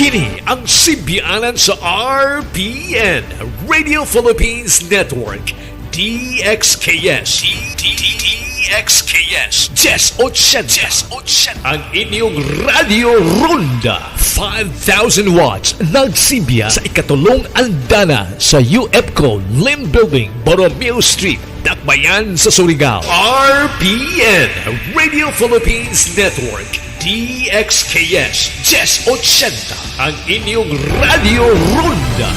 Kini ang simbianan sa RPN Radio Philippines Network DXKS DXKS 1080 ang inyong Radio Ronda 5,000 watts nagsimbiya sa ikatulong andana sa UFCO Lim Building, Borromeo Street, Dakbayan sa Surigao. RPN Radio Philippines Network DXKS 1080 ang inyong Radio Ronda.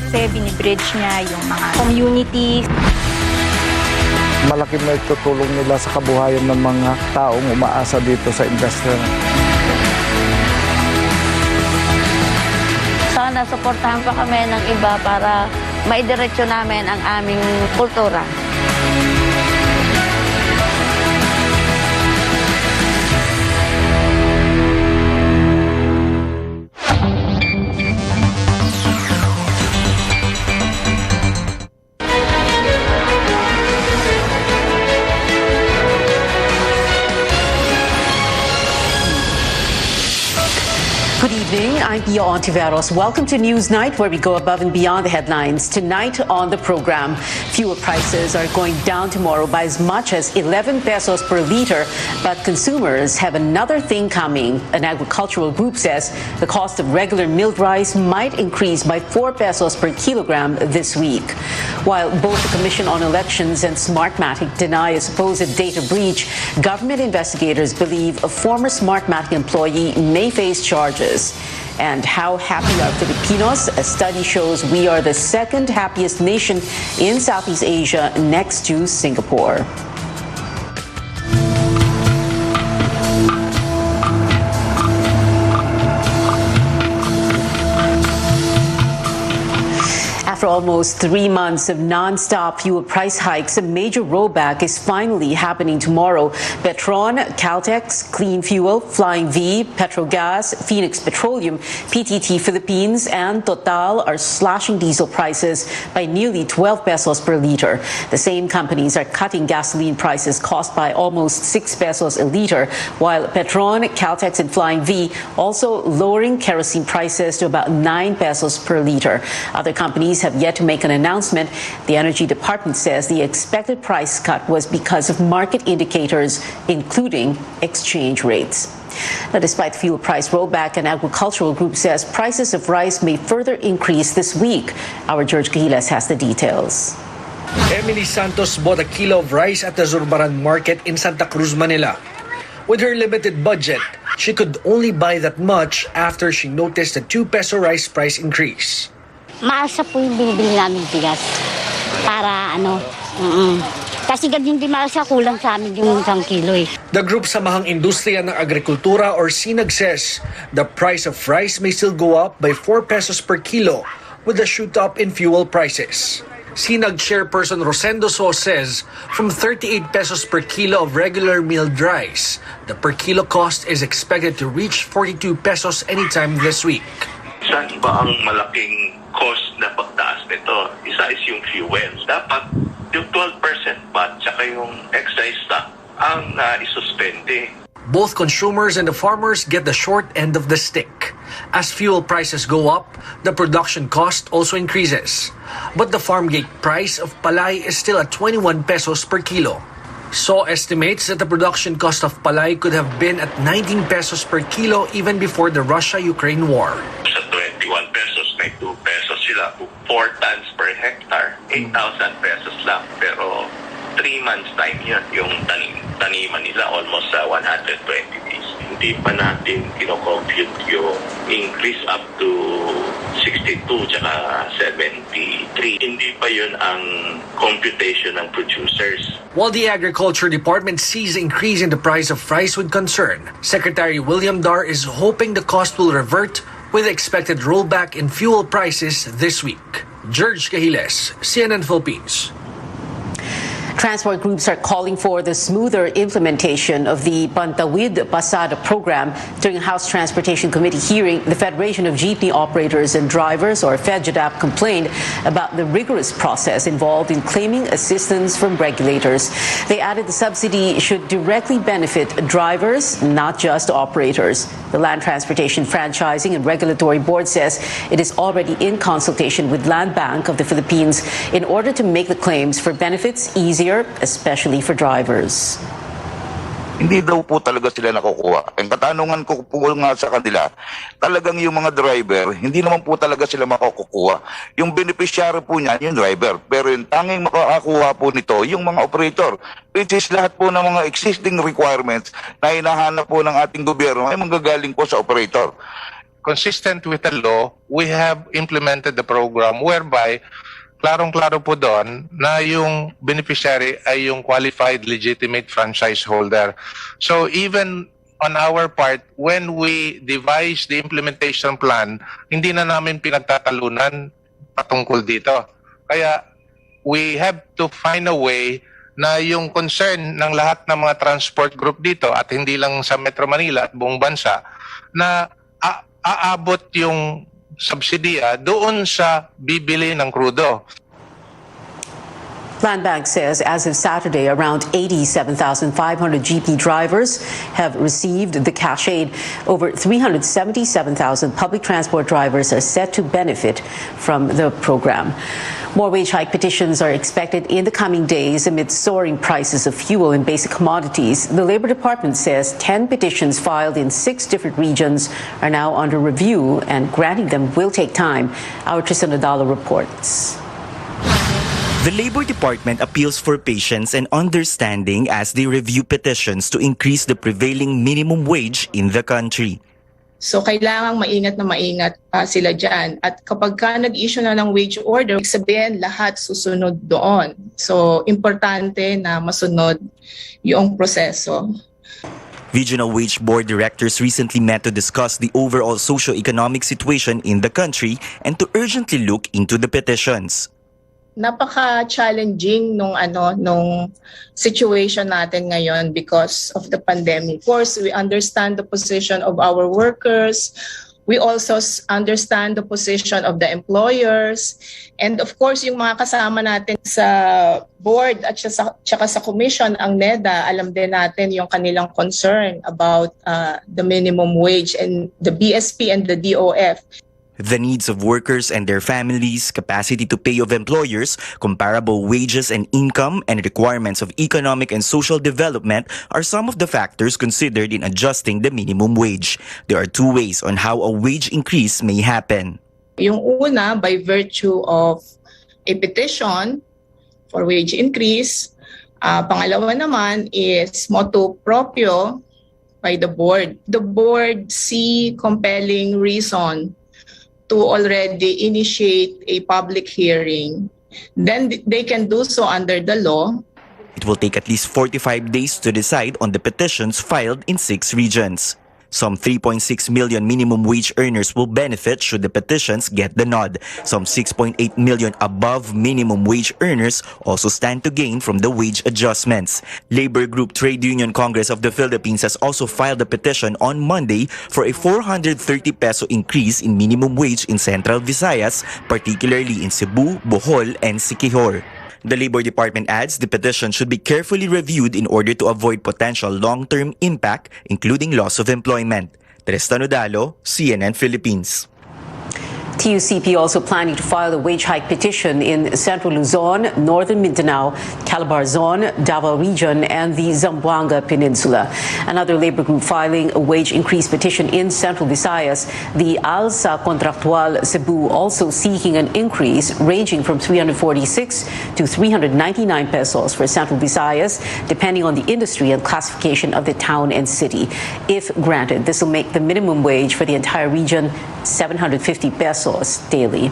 Kasi binibridge niya yung mga community. Malaking may tutulong nila sa kabuhayan ng mga taong umaasa dito sa industriya. Sana suportahan pa kami ng iba para maidiretso namin ang aming kultura. Good evening, I'm Pia Ontiveros. Welcome to News Night, where we go above and beyond the headlines. Tonight on the program, fuel prices are going down tomorrow by as much as 11 pesos per liter, but consumers have another thing coming. An agricultural group says the cost of regular milled rice might increase by 4 pesos per kilogram this week. While both the Commission on Elections and Smartmatic deny a supposed data breach, government investigators believe a former Smartmatic employee may face charges. And how happy are Filipinos? A study shows we are the second happiest nation in Southeast Asia, next to Singapore. After almost 3 months of non-stop fuel price hikes, a major rollback is finally happening tomorrow. Petron, Caltex, Clean Fuel, Flying V, Petrogas, Phoenix Petroleum, PTT Philippines, and Total are slashing diesel prices by nearly 12 pesos per liter. The same companies are cutting gasoline prices cost by almost 6 pesos a liter, while Petron, Caltex, and Flying V also lowering kerosene prices to about 9 pesos per liter. Other companies have yet to make an announcement. The Energy Department says the expected price cut was because of market indicators, including exchange rates. Now, despite the fuel price rollback, an agricultural group says prices of rice may further increase this week. Our George Cahilas has the details. Emily Santos bought a kilo of rice at the Zurbaran market in Santa Cruz, Manila. With her limited budget, she could only buy that much after she noticed a 2 peso rice price increase. Maasa po yung binibili namin bigas para kasi ganyan din maasa kulang sa amin yung 1 kilo eh. The group Samahang Industriya ng Agrikultura or SINAG says the price of rice may still go up by 4 pesos per kilo with a shoot up in fuel prices. SINAG chairperson Rosendo So says from 38 pesos per kilo of regular milled rice, the per kilo cost is expected to reach 42 pesos anytime this week. Saan ba ang malaking cost na pagtaas nito? Isa is yung fuel. Dapat yung 12% ba tsaka yung excise tax ang isuspende. Both consumers and the farmers get the short end of the stick. As fuel prices go up, the production cost also increases. But the farm gate price of palay is still at 21 pesos per kilo. So estimates that the production cost of palay could have been at 19 pesos per kilo even before the Russia-Ukraine war. Sa 21 pesos, may 2 pesos sila. 4 tons per hectare, 8,000 pesos lang. Pero 3 months time yun, yung taniman nila almost 120 days. Hindi pa natin kino-compute yung increase up to 62 tsaka 73. Hindi pa yun ang computation ng producers. While the Agriculture Department sees increase in the price of rice with concern, Secretary William Dar is hoping the cost will revert with expected rollback in fuel prices this week. George Cahiles, CNN Philippines. Transport groups are calling for the smoother implementation of the Pantawid Pasada program. During a House Transportation Committee hearing, the Federation of Jeepney Operators and Drivers, or FEDJADAP, complained about the rigorous process involved in claiming assistance from regulators. They added the subsidy should directly benefit drivers, not just operators. The Land Transportation Franchising and Regulatory Board says it is already in consultation with Land Bank of the Philippines in order to make the claims for benefits easier, especially for drivers. Hindi daw po talaga sila nakukuha. Ang katanungan ko po nga sa kanila, talagang yung mga driver, hindi naman po talaga sila makukuha. Yung beneficiary po niyan, yung driver. Pero yung tanging makakakuha po nito, yung mga operator, which is lahat po ng mga existing requirements na hinahanap po ng ating gobyerno ay manggagaling po sa operator. Consistent with the law, we have implemented the program whereby klarong-klaro po doon na yung beneficiary ay yung qualified legitimate franchise holder. So even on our part, when we devise the implementation plan, hindi na namin pinagtatalunan patungkol dito. Kaya we have to find a way na yung concern ng lahat ng mga transport group dito at hindi lang sa Metro Manila at buong bansa na aabot yung subsidiya doon sa bibili ng krudo. Land Bank says as of Saturday, around 87,500 GP drivers have received the cash aid. Over 377,000 public transport drivers are set to benefit from the program. More wage hike petitions are expected in the coming days amid soaring prices of fuel and basic commodities. The Labor Department says 10 petitions filed in 6 different regions are now under review, and granting them will take time. Our Tristan Nadalo reports. The Labor Department appeals for patience and understanding as they review petitions to increase the prevailing minimum wage in the country. So kailangang maingat na maingat sila dyan. At kapag ka nag-issue na ng wage order, sabihin lahat susunod doon. So importante na masunod yung proseso. Regional Wage Board directors recently met to discuss the overall socio-economic situation in the country and to urgently look into the petitions. Napaka-challenging nung situation natin ngayon because of the pandemic. Of course, we understand the position of our workers. We also understand the position of the employers. And of course, yung mga kasama natin sa board at saka sa commission, ang NEDA, alam din natin yung kanilang concern about the minimum wage and the BSP and the DOF. The needs of workers and their families, capacity to pay of employers, comparable wages and income, and requirements of economic and social development are some of the factors considered in adjusting the minimum wage. There are 2 ways on how a wage increase may happen. Yung una, by virtue of a petition for wage increase. Pangalawa naman is motu proprio by the board. The board see compelling reason to already initiate a public hearing, then they can do so under the law. It will take at least 45 days to decide on the petitions filed in 6 regions. Some 3.6 million minimum wage earners will benefit should the petitions get the nod. Some 6.8 million above minimum wage earners also stand to gain from the wage adjustments. Labor Group Trade Union Congress of the Philippines has also filed a petition on Monday for a 430 peso increase in minimum wage in Central Visayas, particularly in Cebu, Bohol, and Siquijor. The Labor Department adds the petition should be carefully reviewed in order to avoid potential long-term impact, including loss of employment. Tristan Nadalo, CNN Philippines. TUCP also planning to file a wage hike petition in Central Luzon, Northern Mindanao, Calabar Zone, Davao Region, and the Zamboanga Peninsula. Another labor group filing a wage increase petition in Central Visayas. The Alsa Contractual Cebu also seeking an increase ranging from 346 to 399 pesos for Central Visayas, depending on the industry and classification of the town and city. If granted, this will make the minimum wage for the entire region 750 pesos daily.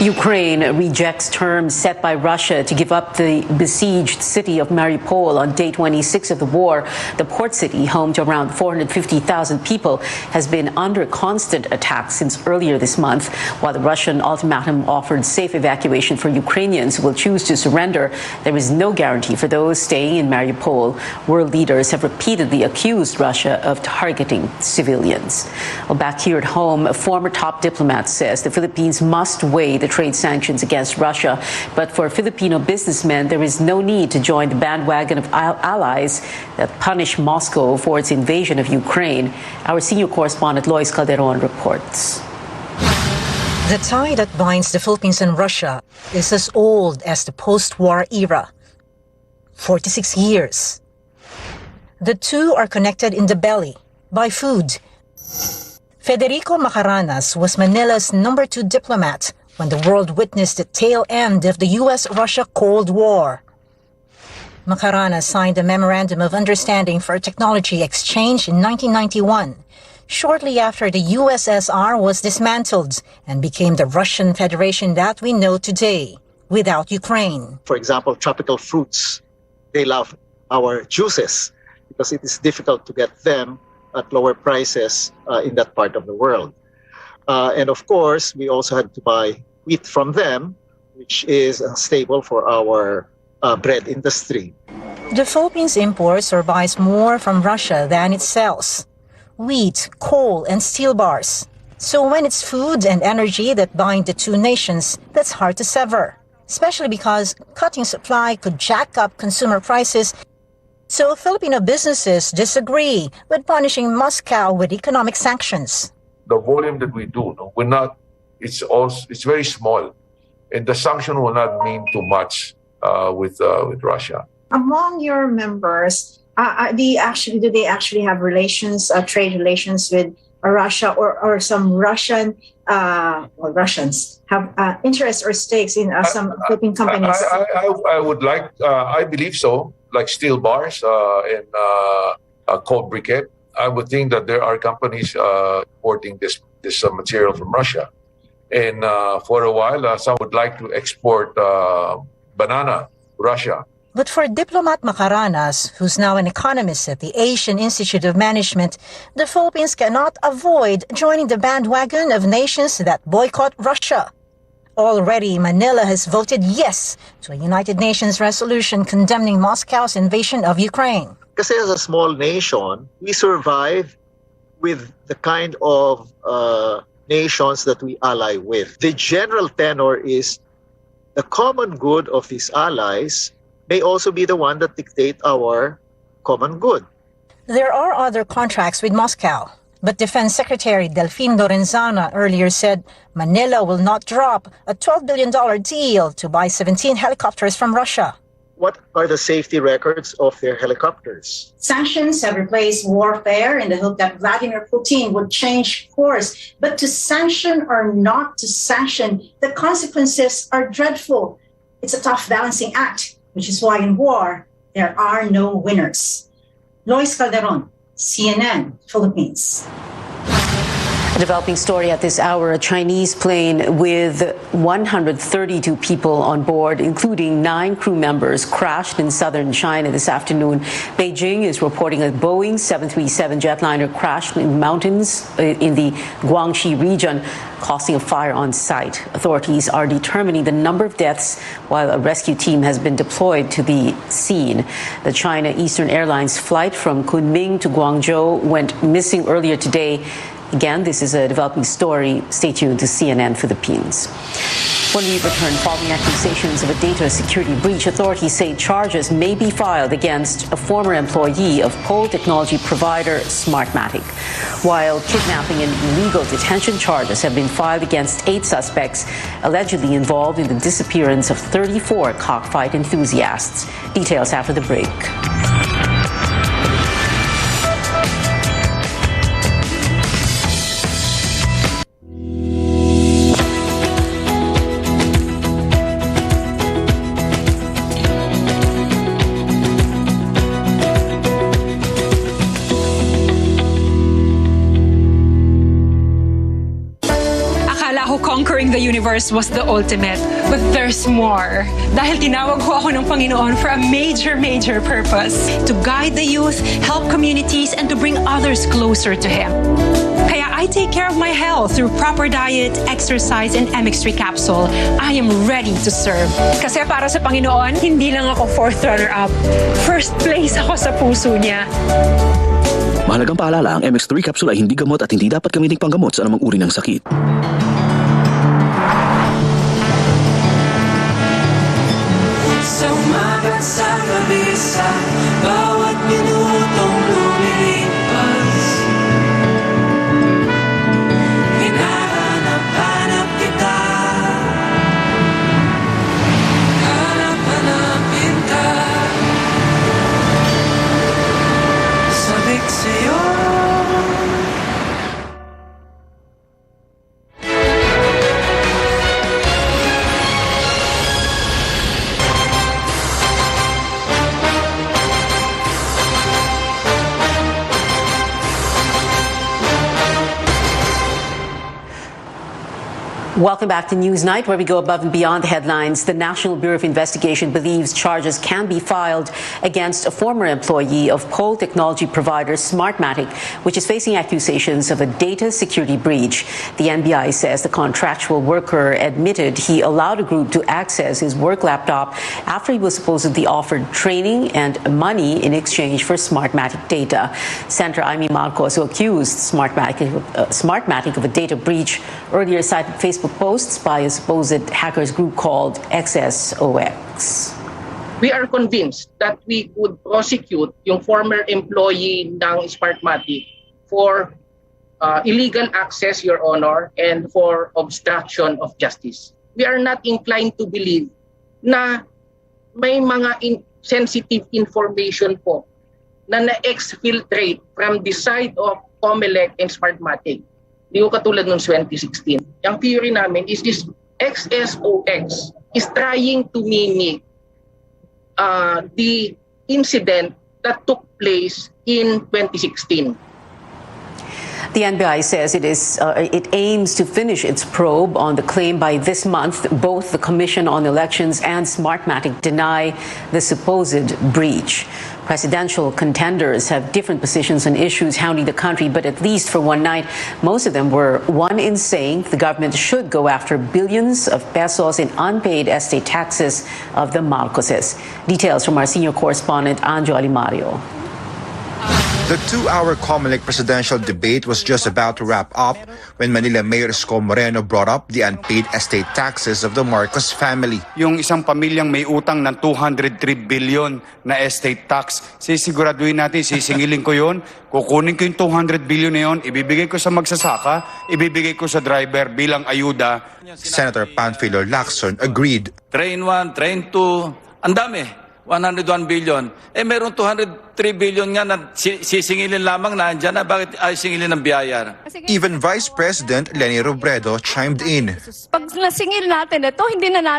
Ukraine rejects terms set by Russia to give up the besieged city of Mariupol on day 26 of the war. The port city, home to around 450,000 people, has been under constant attack since earlier this month. While the Russian ultimatum offered safe evacuation for Ukrainians who will choose to surrender, there is no guarantee for those staying in Mariupol. World leaders have repeatedly accused Russia of targeting civilians. Well, back here at home, a former top diplomat says the Philippines must weigh the trade sanctions against Russia. But for Filipino businessmen, there is no need to join the bandwagon of allies that punish Moscow for its invasion of Ukraine. Our senior correspondent Lois Calderon reports. The tie that binds the Philippines and Russia is as old as the post-war era. 46 years. The two are connected in the belly by food. Federico Macaranas was Manila's number 2 diplomat when the world witnessed the tail end of the U.S.-Russia Cold War. Macaranas signed a Memorandum of Understanding for Technology Exchange in 1991, shortly after the USSR was dismantled and became the Russian Federation that we know today, without Ukraine. For example, tropical fruits, they love our juices because it is difficult to get them at lower prices in that part of the world. And of course, we also had to buy wheat from them, which is a staple for our bread industry. The Philippines imports or buys more from Russia than it sells. Wheat, coal, and steel bars. So when it's food and energy that bind the two nations, that's hard to sever, especially because cutting supply could jack up consumer prices. So Filipino businesses disagree with punishing Moscow with economic sanctions. The volume that we do, we're not. It's very small, and the sanction will not mean too much with Russia. Among your members, do they actually have relations, trade relations with Russia, or some Russian Russians have interests or stakes in some Philippine companies? I would like. I believe so. Like steel bars and coal briquette. I would think that there are companies importing this material from Russia. And for a while, some would like to export banana to Russia. But for diplomat Macaranas, who's now an economist at the Asian Institute of Management, the Philippines cannot avoid joining the bandwagon of nations that boycott Russia. Already, Manila has voted yes to a United Nations resolution condemning Moscow's invasion of Ukraine. Kasi as a small nation, we survive with the kind of nations that we ally with. The general tenor is the common good of these allies may also be the one that dictate our common good. There are other contracts with Moscow, but Defense Secretary Delfin Lorenzana earlier said Manila will not drop a $12 billion deal to buy 17 helicopters from Russia. What are the safety records of their helicopters? Sanctions have replaced warfare in the hope that Vladimir Putin would change course. But to sanction or not to sanction, the consequences are dreadful. It's a tough balancing act, which is why in war, there are no winners. Lois Calderon, CNN, Philippines. A developing story at this hour, a Chinese plane with 132 people on board, including 9 crew members, crashed in southern China this afternoon. Beijing is reporting a Boeing 737 jetliner crashed in mountains in the Guangxi region, causing a fire on site. Authorities are determining the number of deaths while a rescue team has been deployed to the scene. The China Eastern Airlines flight from Kunming to Guangzhou went missing earlier today. Again, this is a developing story. Stay tuned to CNN Philippines. When we return, following accusations of a data security breach, authorities say charges may be filed against a former employee of poll technology provider Smartmatic. While kidnapping and illegal detention charges have been filed against 8 suspects allegedly involved in the disappearance of 34 cockfight enthusiasts. Details after the break. ko conquering the universe was the ultimate. But there's more. Dahil tinawag ko ako ng Panginoon for a major purpose. To guide the youth, help communities, and to bring others closer to Him. Kaya I take care of my health through proper diet, exercise, and MX3 capsule. I am ready to serve. Kasi para sa Panginoon, hindi lang ako 4th runner-up. First place ako sa puso niya. Mahalagang paalala, ang MX3 capsule ay hindi gamot at hindi dapat gamiting panggamot sa anumang uri ng sakit. Sumagat sa kabisa, bawat minutong lumilipas. Hinahanap-hanap kita, hanap-hanapin ka. Sabik sa'yo. Welcome back to Newsnight, where we go above and beyond the headlines. The National Bureau of Investigation believes charges can be filed against a former employee of poll technology provider Smartmatic, which is facing accusations of a data security breach. The NBI says the contractual worker admitted he allowed a group to access his work laptop after he was supposedly offered training and money in exchange for Smartmatic data. Senator Amy Marcos, who accused Smartmatic of a data breach, earlier cited Facebook posts by a supposed hackers group called XSOX. We are convinced that we could prosecute yung former employee ng Smartmatic for illegal access, Your Honor, and for obstruction of justice. We are not inclined to believe na may mga sensitive information po na na-exfiltrate from the side of COMELEC and Smartmatic. Hindi ko katulad noong 2016. Ang theory namin is this XSOX is trying to mimic the incident that took place in 2016. The NBI says it aims to finish its probe on the claim by this month. Both the Commission on Elections and Smartmatic deny the supposed breach. Presidential contenders have different positions on issues hounding the country, but at least for one night, most of them were one in saying the government should go after billions of pesos in unpaid estate taxes of the Marcoses. Details from our senior correspondent, Anjo Alimario. The 2-hour COMELEC presidential debate was just about to wrap up when Manila Mayor Isko Moreno brought up the unpaid estate taxes of the Marcos family. Yung isang pamilyang may utang ng 203 billion na estate tax, sisiguraduhin natin, sisingilin ko yun, kukunin ko yung 200 billion na yun, ibibigay ko sa magsasaka, ibibigay ko sa driver bilang ayuda. Senator Panfilo Lacson agreed. Train 1, Train 2, ang dami. 101 billion. Meron 203 billion nga na sisingilin lamang na andyan na. Bakit ay singilin ng biyaya? Even Vice President Leni Robredo chimed in. Pag nasingil natin ito, hindi na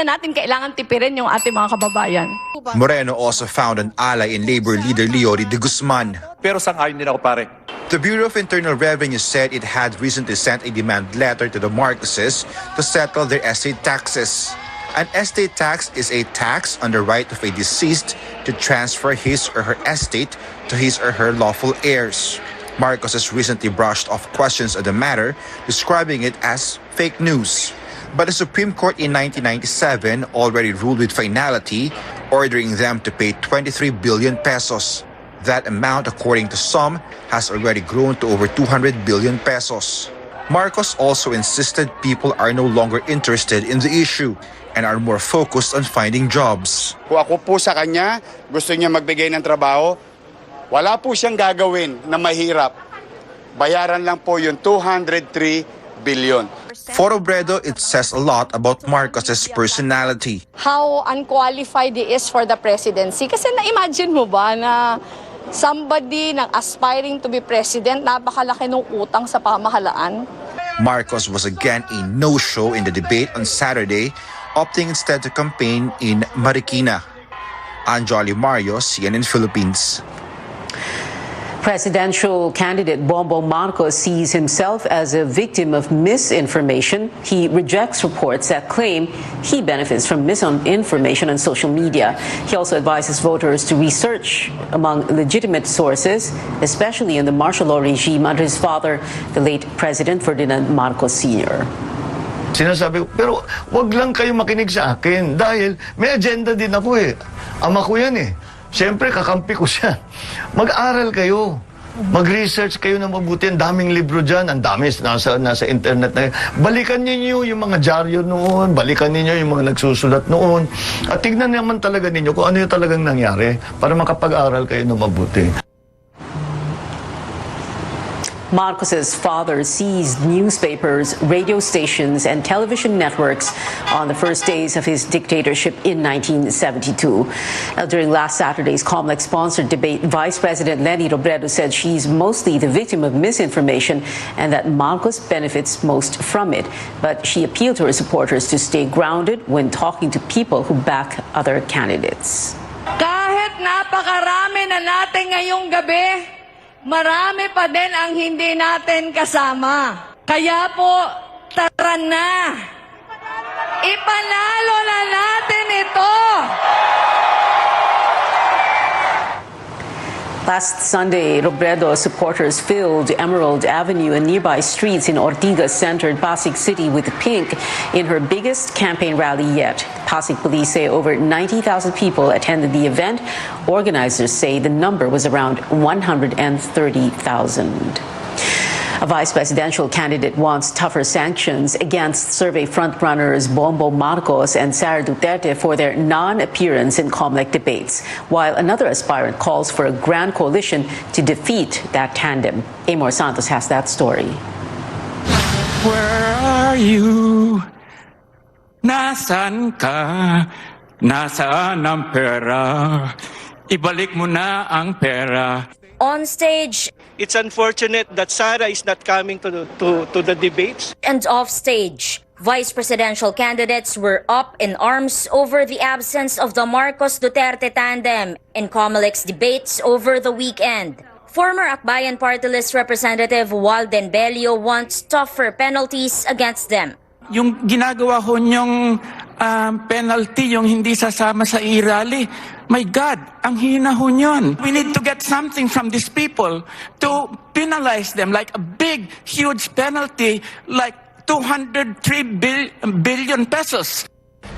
natin kailangan tipirin yung ating mga kababayan. Moreno also found an ally in Labor leader Leody de Guzman. Pero sang-ayon din ako, pare. The Bureau of Internal Revenue said it had recently sent a demand letter to the Marcoses to settle their estate taxes. An estate tax is a tax on the right of a deceased to transfer his or her estate to his or her lawful heirs. Marcos has recently brushed off questions on the matter, describing it as fake news. But the Supreme Court in 1997 already ruled with finality, ordering them to pay 23 billion pesos. That amount, according to some, has already grown to over 200 billion pesos. Marcos also insisted people are no longer interested in the issue and are more focused on finding jobs. Kung ako po sa kanya, gusto niya magbigay ng trabaho, wala po siyang gagawin na mahirap. Bayaran lang po yung 203 billion. For Robredo, it says a lot about Marcos's personality. How unqualified he is for the presidency. Kasi na-imagine mo ba na somebody na aspiring to be president, napakalaki ng utang sa pamahalaan? Marcos was again a no-show in the debate on Saturday, opting instead to campaign in Marikina. Anjali Mario, CNN Philippines. Presidential candidate Bongbong Marcos sees himself as a victim of misinformation. He rejects reports that claim he benefits from misinformation on social media. He also advises voters to research among legitimate sources, especially in the martial law regime under his father, the late President Ferdinand Marcos Sr. Sinasabi ko, pero wag lang kayo makinig sa akin dahil may agenda din ako eh. Ama ko yan eh. Siyempre, kakampi ko siya. Mag-aral kayo. Mag-research kayo na mabuti. Ang daming libro dyan. Ang dami nasa internet na yun. Balikan ninyo yung mga dyaryo noon. Balikan ninyo yung mga nagsusulat noon. At tignan naman talaga ninyo kung ano yung talagang nangyari para makapag-aral kayo na mabuti. Marcos's father seized newspapers, radio stations, and television networks on the first days of his dictatorship in 1972. During last Saturday's COMELEC-sponsored debate, Vice President Leni Robredo said she's mostly the victim of misinformation and that Marcos benefits most from it. But she appealed to her supporters to stay grounded when talking to people who back other candidates. Kahit napakarami na natin ngayong gabi, marami pa din ang hindi natin kasama. Kaya po, tara na. Ipanalo na natin ito. Last Sunday, Robredo's supporters filled Emerald Avenue and nearby streets in Ortigas-centered Pasig City with pink in her biggest campaign rally yet. Pasig police say over 90,000 people attended the event. Organizers say the number was around 130,000. A vice presidential candidate wants tougher sanctions against survey frontrunners Bongbong Marcos and Sara Duterte for their non-appearance in COMELEC debates, while another aspirant calls for a grand coalition to defeat that tandem. Amor Santos has that story. Where are you? Nasaan ka? Nasaan ang pera? Ibalik mo na ang pera. On stage, it's unfortunate that Sara is not coming to the debates. And off stage, vice presidential candidates were up in arms over the absence of the Marcos-Duterte tandem in COMELEC's debates over the weekend. Former Akbayan Party List Representative Walden Bello wants tougher penalties against them. Yung ginagawa ho niyong penalty, yung hindi sasama sa e-rally, my God, ang hina ho niyon. We need to get something from these people to penalize them, like a big, huge penalty, like 203 billion pesos.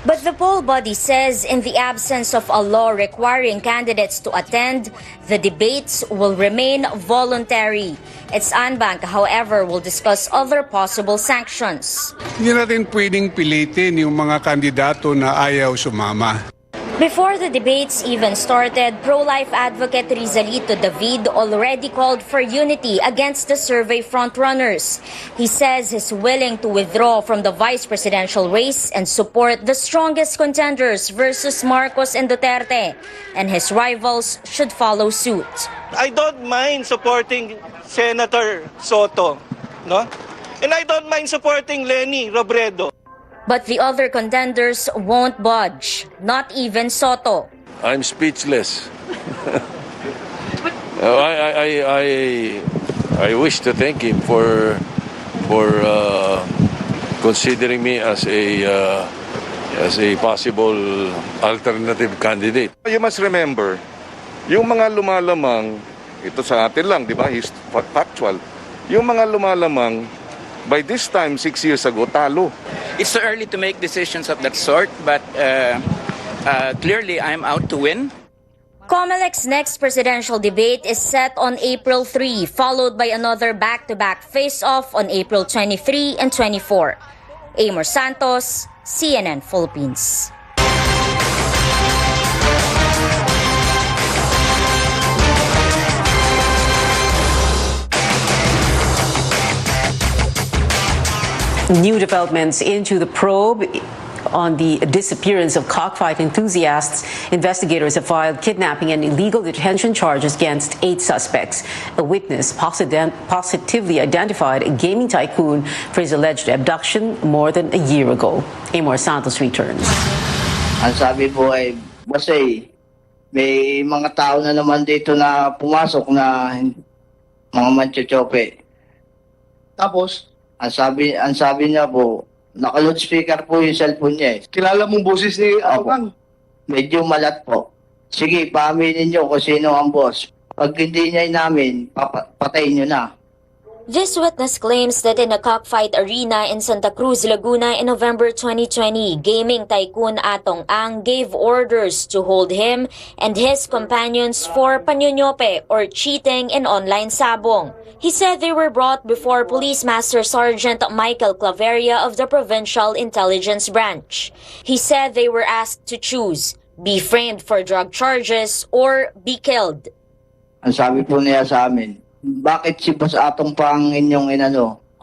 But the poll body says in the absence of a law requiring candidates to attend, the debates will remain voluntary. Its Anbank, however, will discuss other possible sanctions. Hindi natin pwedeng pilitin yung mga kandidato na ayaw sumama. Before the debates even started, pro-life advocate Rizalito David already called for unity against the survey frontrunners. He says he's willing to withdraw from the vice presidential race and support the strongest contenders versus Marcos and Duterte, and his rivals should follow suit. I don't mind supporting Senator Soto, no? And I don't mind supporting Leni Robredo. But the other contenders won't budge, not even Soto. I'm speechless. I wish to thank him for considering me as a possible alternative candidate. You must remember, yung mga lumalamang, ito sa atin lang, di ba? Factual. Yung mga lumalamang, by this time, 6 years ago, talo. It's too early to make decisions of that sort, but clearly I'm out to win. COMELEC's next presidential debate is set on April 3, followed by another back-to-back face-off on April 23 and 24. Amor Santos, CNN Philippines. New developments into the probe on the disappearance of cockfight enthusiasts. Investigators have filed kidnapping and illegal detention charges against 8 suspects. A witness positively identified a gaming tycoon for his alleged abduction more than a year ago. Amor Santos returns. Ang sabi po ay, may mga tao na naman dito na pumasok na mga manchochope. Tapos, Ang sabi niya po, naka-loudspeaker po yung cellphone niya eh. kilala mong boses ni Atong. Medyo malat po. Sige, paaminin niyo kung sino ang boss. Pag hindi niya inamin, patayin niyo na. This witness claims that in a cockfight arena in Santa Cruz, Laguna in November 2020, gaming tycoon Atong Ang gave orders to hold him and his companions for panyonyope or cheating in online sabong. He said they were brought before Police Master Sergeant Michael Claveria of the Provincial Intelligence Branch. He said they were asked to choose, be framed for drug charges or be killed. Ang sabi po niya sa amin, bakit si Boss Atong pa ang inyong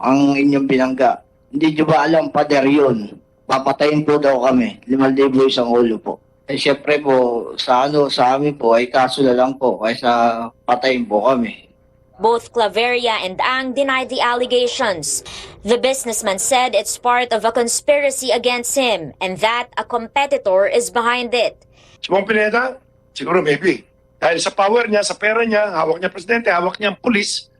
ang inyong binangga? Hindi niyo ba alam, pader yun? Papatayin po daw kami. 5,000 isang ulo po. Eh syempre po, sa amin po, ay kaso na lang po, kaysa patayin po kami. Both Claveria and Ang denied the allegations. The businessman said it's part of a conspiracy against him and that a competitor is behind it. Si Bong Pineda, siguro maybe. Dahil sa power niya, sa pera niya, hawak niya presidente, hawak niya ang pulis.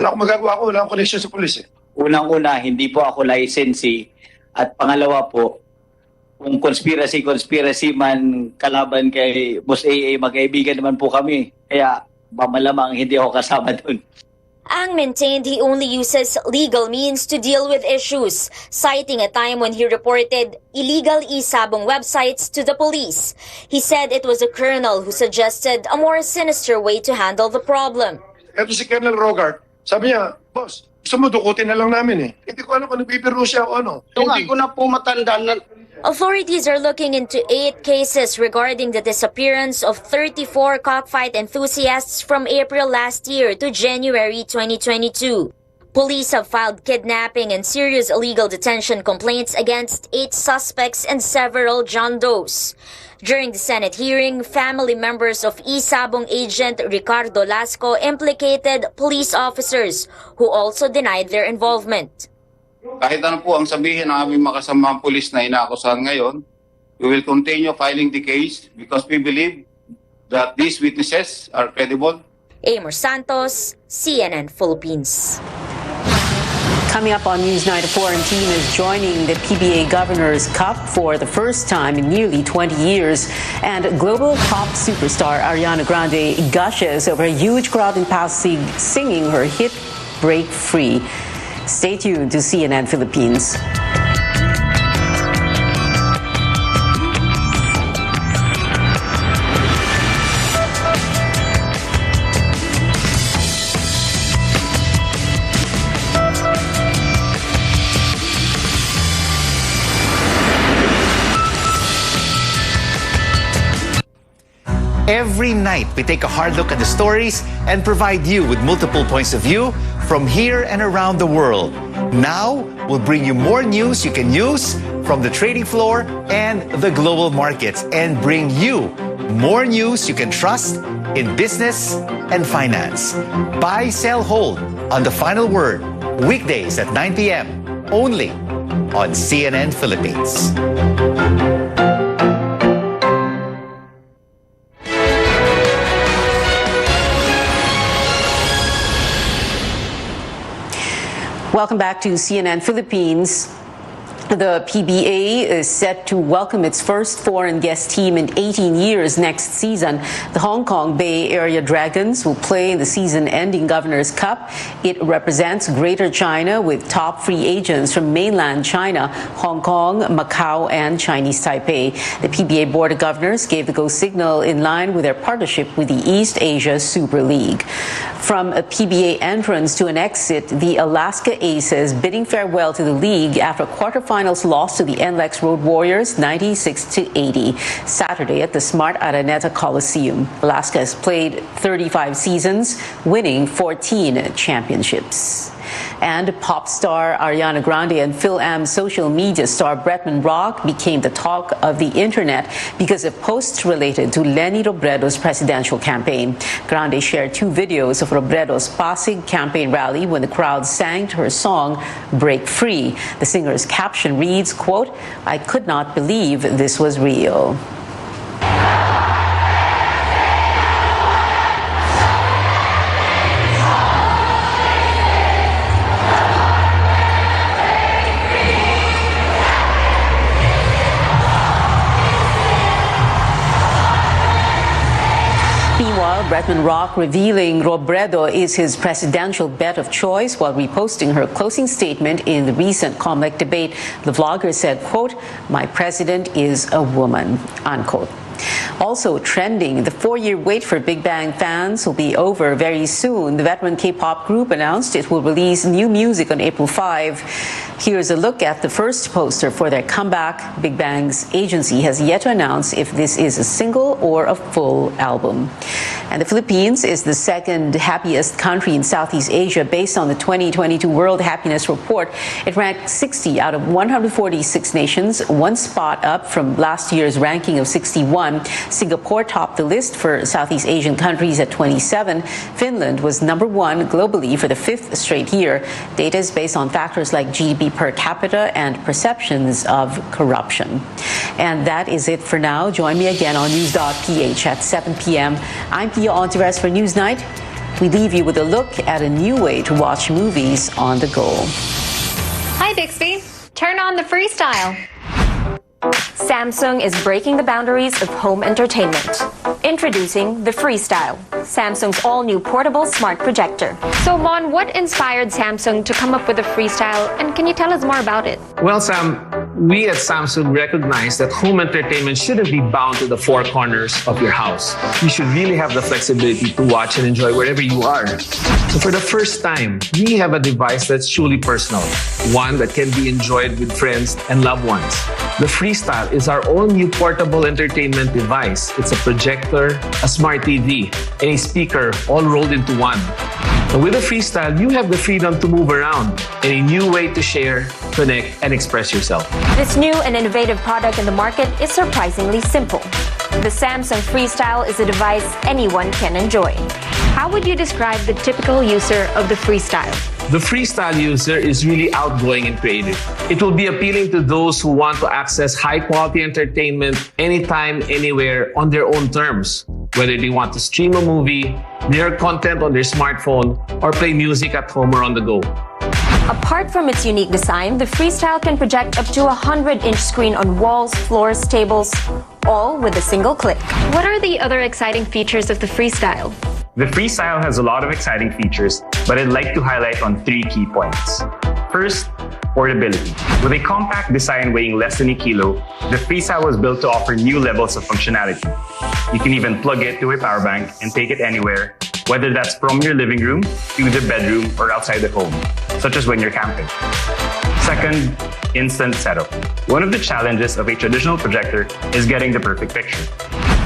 Wala akong magagawa ko, wala akong connection sa pulis eh. Unang-una, hindi po ako licensee. At pangalawa po, kung conspiracy man kalaban kay Boss AA, magkaibigan naman po kami. Kaya malamang hindi ako kasama dun. Ang maintained he only uses legal means to deal with issues, citing a time when he reported illegal e-sabong websites to the police. He said it was a colonel who suggested a more sinister way to handle the problem. Ito si Colonel Rogart, sabi niya, boss, gusto mo dukutin na lang namin eh. Hindi ko alam kung nagbibiro siya o ano. Hindi ko na po matandaan na... Authorities are looking into 8 cases regarding the disappearance of 34 cockfight enthusiasts from April last year to January 2022. Police have filed kidnapping and serious illegal detention complaints against 8 suspects and several John Does. During the Senate hearing, family members of e-sabong agent Ricardo Lasco implicated police officers who also denied their involvement. Kahit ano po ang sabihin ng aming makasamang pulis na inaakusahan ngayon, we will continue filing the case because we believe that these witnesses are credible. Amor Santos, CNN Philippines. Coming up on News 9 at 4, and team is joining the PBA Governor's Cup for the first time in nearly 20 years. And global pop superstar Ariana Grande gushes over a huge crowd in Pasig singing her hit Break Free. Stay tuned to CNN Philippines. Every night, we take a hard look at the stories and provide you with multiple points of view from here and around the world. Now, we'll bring you more news you can use from the trading floor and the global markets and bring you more news you can trust in business and finance. Buy, sell, hold on The Final Word, weekdays at 9 p.m. only on CNN Philippines. Welcome back to CNN Philippines. The PBA is set to welcome its first foreign guest team in 18 years next season. The Hong Kong Bay Area Dragons will play in the season-ending Governor's Cup. It represents Greater China with top free agents from mainland China, Hong Kong, Macau, and Chinese Taipei. The PBA Board of Governors gave the go signal in line with their partnership with the East Asia Super League. From a PBA entrance to an exit, the Alaska Aces bidding farewell to the league after quarterfinals loss to the NLEX Road Warriors 96-80 Saturday at the Smart Araneta Coliseum. Alaska has played 35 seasons, winning 14 championships. And pop star Ariana Grande and Phil-Am social media star Bretman Rock became the talk of the internet because of posts related to Leni Robredo's presidential campaign. Grande shared 2 videos of Robredo's Pasig campaign rally when the crowd sang to her song Break Free. The singer's caption reads, quote, "I could not believe this was real." Bretman Rock revealing Robredo is his presidential bet of choice while reposting her closing statement in the recent COMELEC debate. The vlogger said, quote, "My president is a woman," unquote. Also trending, the 4-year wait for Big Bang fans will be over very soon. The veteran K-pop group announced it will release new music on April 5. Here's a look at the first poster for their comeback. Big Bang's agency has yet to announce if this is a single or a full album. And the Philippines is the second happiest country in Southeast Asia based on the 2022 World Happiness Report. It ranked 60 out of 146 nations, one spot up from last year's ranking of 61. Singapore topped the list for Southeast Asian countries at 27. Finland was number 1 globally for the 5th straight year. Data is based on factors like GDP per capita and perceptions of corruption. And that is it for now. Join me again on News.ph at 7 p.m. I'm Pia Ontiveros for Newsnight. We leave you with a look at a new way to watch movies on the go. Hi, Bixby. Turn on the freestyle. Samsung is breaking the boundaries of home entertainment. Introducing the Freestyle, Samsung's all-new portable smart projector. So, Mon, what inspired Samsung to come up with the Freestyle, and can you tell us more about it? Well, Sam, we at Samsung recognize that home entertainment shouldn't be bound to the four corners of your house. You should really have the flexibility to watch and enjoy wherever you are. So for the first time, we have a device that's truly personal, one that can be enjoyed with friends and loved ones. The Freestyle is our own new portable entertainment device. It's a projector, a smart TV, and a speaker all rolled into one. And with the Freestyle, you have the freedom to move around and a new way to share, connect, and express yourself. This new and innovative product in the market is surprisingly simple. The Samsung Freestyle is a device anyone can enjoy. How would you describe the typical user of the Freestyle? The Freestyle user is really outgoing and creative. It will be appealing to those who want to access high-quality entertainment anytime, anywhere, on their own terms. Whether they want to stream a movie, their content on their smartphone, or play music at home or on the go. Apart from its unique design, the Freestyle can project up to a 100-inch screen on walls, floors, tables, all with a single click. What are the other exciting features of the Freestyle? The Freestyle has a lot of exciting features, but I'd like to highlight on 3 key points. First, portability. With a compact design weighing less than a kilo, the Freestyle was built to offer new levels of functionality. You can even plug it to a power bank and take it anywhere, whether that's from your living room to the bedroom or outside the home, such as when you're camping. Second, instant setup. One of the challenges of a traditional projector is getting the perfect picture.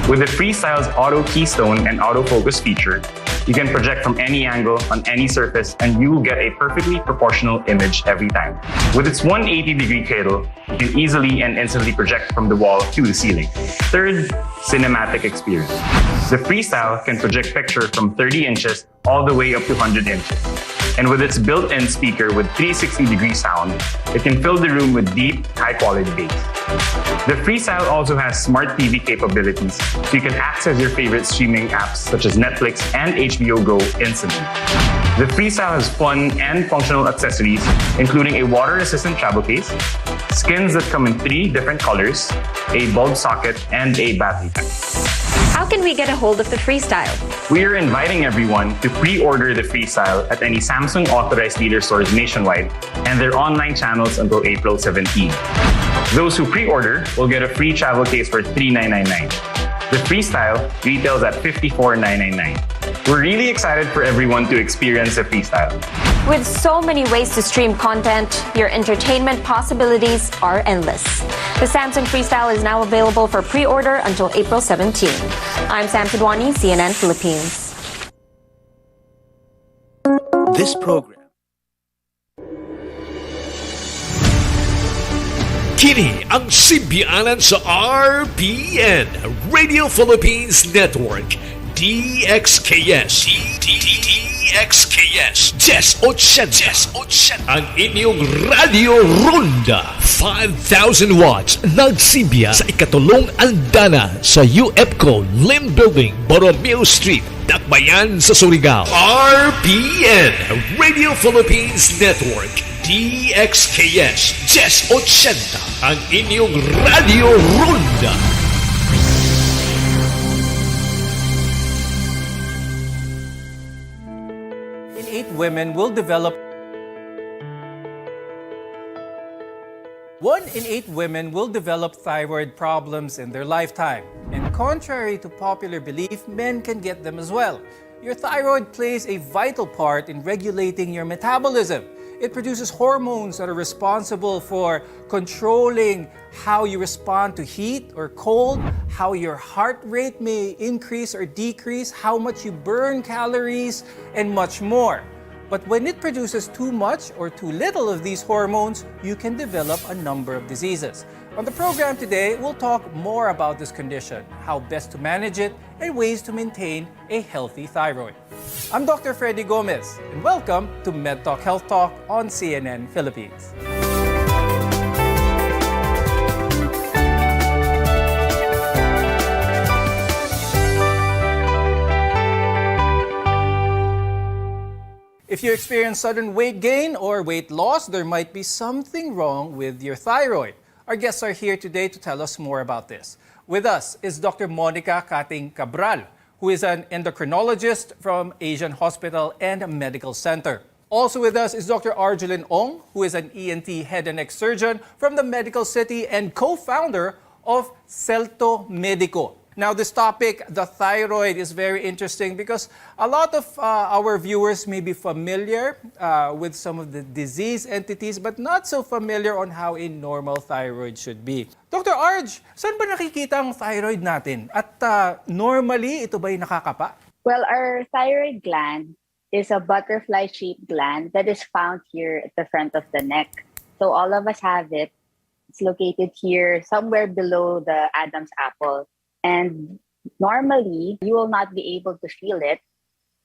With the Freestyle's auto keystone and autofocus feature, you can project from any angle on any surface and you will get a perfectly proportional image every time. With its 180-degree cradle, you can easily and instantly project from the wall to the ceiling. Third, cinematic experience. The Freestyle can project picture from 30 inches all the way up to 100 inches. And with its built-in speaker with 360-degree sound, it can fill the room with deep, high-quality bass. The Freestyle also has smart TV capabilities, so you can access your favorite streaming apps such as Netflix and HBO Go instantly. The Freestyle has fun and functional accessories, including a water-resistant travel case, skins that come in 3 different colors, a bulb socket, and a battery pack. How can we get a hold of the Freestyle? We are inviting everyone to pre-order the Freestyle at any Samsung authorized dealer stores nationwide and their online channels until April 17. Those who pre-order will get a free travel case for $3,999. The Freestyle retails at $54,999. We're really excited for everyone to experience the Freestyle. With so many ways to stream content, your entertainment possibilities are endless. The Samsung Freestyle is now available for pre-order until April 17. I'm Sam Sidwani, CNN Philippines. This program. Kini ang simbianan sa RPN, Radio Philippines Network, DXKS. DXKS 1080. Ang inyong Radio Ronda. 5,000 watts nagsimbiya sa ikatulong andana sa UFCO Lim Building, Borromeo Street, Dakbayan sa Surigao. RPN, Radio Philippines Network, DXKS 1080. Ang inyong Radio Ronda. women will develop 1 in 8 women will develop thyroid problems in their lifetime. And contrary to popular belief, men can get them as well. Your thyroid plays a vital part in regulating your metabolism. It produces hormones that are responsible for controlling how you respond to heat or cold, how your heart rate may increase or decrease, how much you burn calories, and much more. But when it produces too much or too little of these hormones, you can develop a number of diseases. On the program today, we'll talk more about this condition, how best to manage it, and ways to maintain a healthy thyroid. I'm Dr. Freddy Gomez, and welcome to MedTalk Health Talk on CNN Philippines. If you experience sudden weight gain or weight loss, there might be something wrong with your thyroid. Our guests are here today to tell us more about this. With us is Dr. Monica Kating Cabral, who is an endocrinologist from Asian Hospital and Medical Center. Also with us is Dr. Arjelin Ong, who is an ENT head and neck surgeon from the Medical City and co-founder of Celto Medico. Now, this topic, the thyroid, is very interesting because a lot of our viewers may be familiar with some of the disease entities but not so familiar on how a normal thyroid should be. Dr. Arj, saan ba nakikita ang thyroid natin? At normally, ito ba'y nakakapa? Well, our thyroid gland is a butterfly-shaped gland that is found here at the front of the neck. So all of us have it. It's located here, somewhere below the Adam's apple. And normally, you will not be able to feel it,